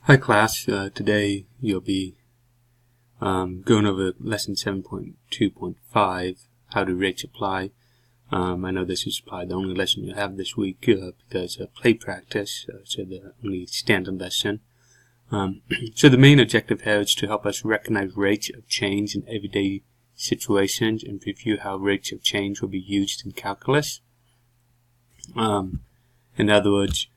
Hi class, today you'll be going over lesson 7.2.5, how do rates apply. I know this is probably the only lesson you have this week because play practice, so the only standard lesson. So the main objective here is to help us recognize rates of change in everyday situations and review how rates of change will be used in calculus. In other words,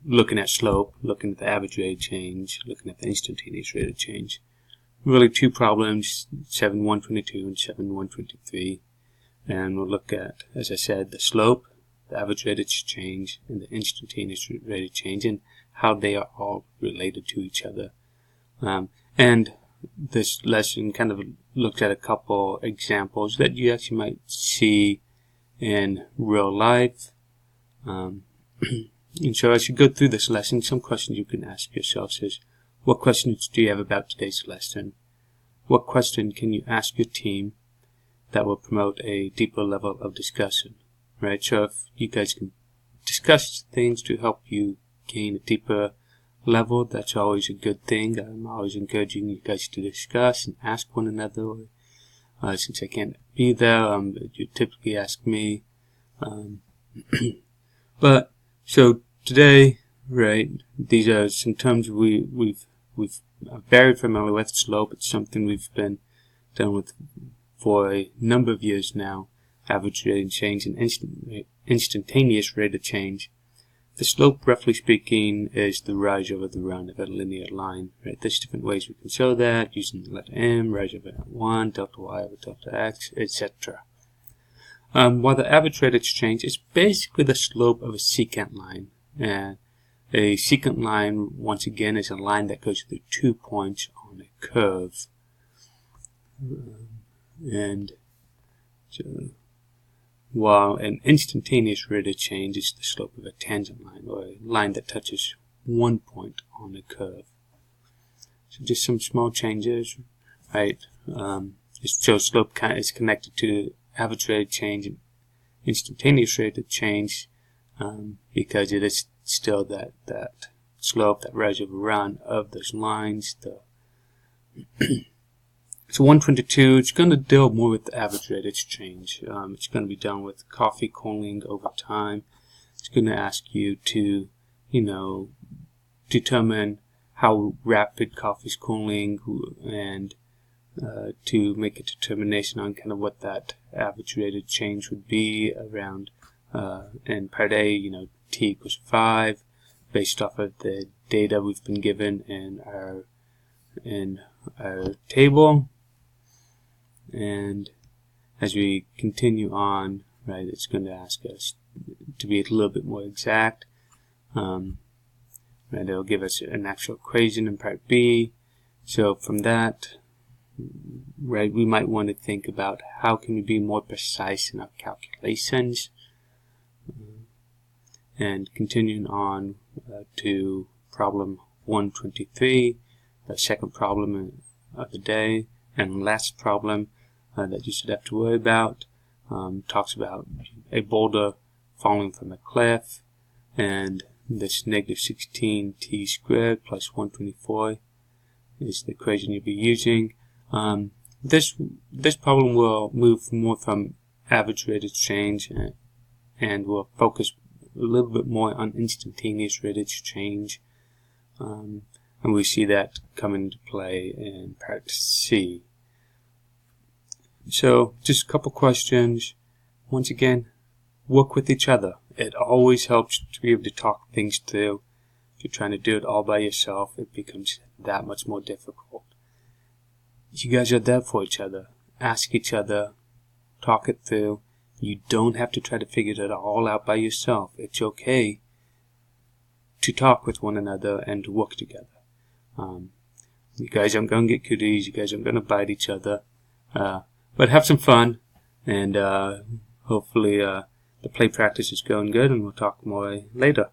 looking at slope, looking at the average rate of change, looking at the instantaneous rate of change. Really two problems, 7.122 and 7.123. And we'll look at, as I said, the slope, the average rate of change, and the instantaneous rate of change, and how they are all related to each other. And this lesson kind of looked at a couple examples that you actually might see in real life. And so as you go through this lesson, some questions you can ask yourselves is, what questions do you have about today's lesson? What question can you ask your team that will promote a deeper level of discussion? Right? So if you guys can discuss things to help you gain a deeper level, that's always a good thing. I'm always encouraging you guys to discuss and ask one another. Since I can't be there, you typically ask me. But so today, right, these are some terms we've very familiar with. Slope, it's something we've been dealing with for a number of years now. Average rate of change and instantaneous rate of change. The slope, roughly speaking, is the rise over the run of a linear line. Right? There's different ways we can show that using the letter m, rise over 1, delta y over delta x, etc. While the average rate of change is basically the slope of a secant line. And a secant line, once again, is a line that goes through 2 points on a curve. And so, while an instantaneous rate of change is the slope of a tangent line, or a line that touches 1 point on a curve. So just some small changes, right? So slope is connected to average rate of change and instantaneous rate of change, because it is still that slope, that rise over run of those lines. So 122, it's going to deal more with the average rate of change. It's going to be done with coffee cooling over time. It's going to ask you to, determine how rapid coffee's cooling and to make a determination on kind of what that average rate of change would be around, and per day, t equals 5, based off of the data we've been given in our table. And as we continue on, right, it's going to ask us to be a little bit more exact. Right, it'll give us an actual equation in part B. So from that, right, we might want to think about how can we be more precise in our calculations. And continuing on to problem 123, the second problem of the day, and last problem that you should have to worry about, talks about a boulder falling from a cliff, and this negative 16t squared plus 124 is the equation you'll be using. This problem will move more from average rate of change and will focus a little bit more on instantaneous rate of change, and we see that come into play in part C. So just a couple questions. Once again, work with each other. It always helps to be able to talk things through. If you're trying to do it all by yourself, it becomes that much more difficult. You guys are there for each other. Ask each other. Talk it through. You don't have to try to figure it all out by yourself. It's okay to talk with one another and to work together. You guys aren't going to get cooties. You guys aren't going to bite each other. But have some fun. And hopefully the play practice is going good, and we'll talk more later.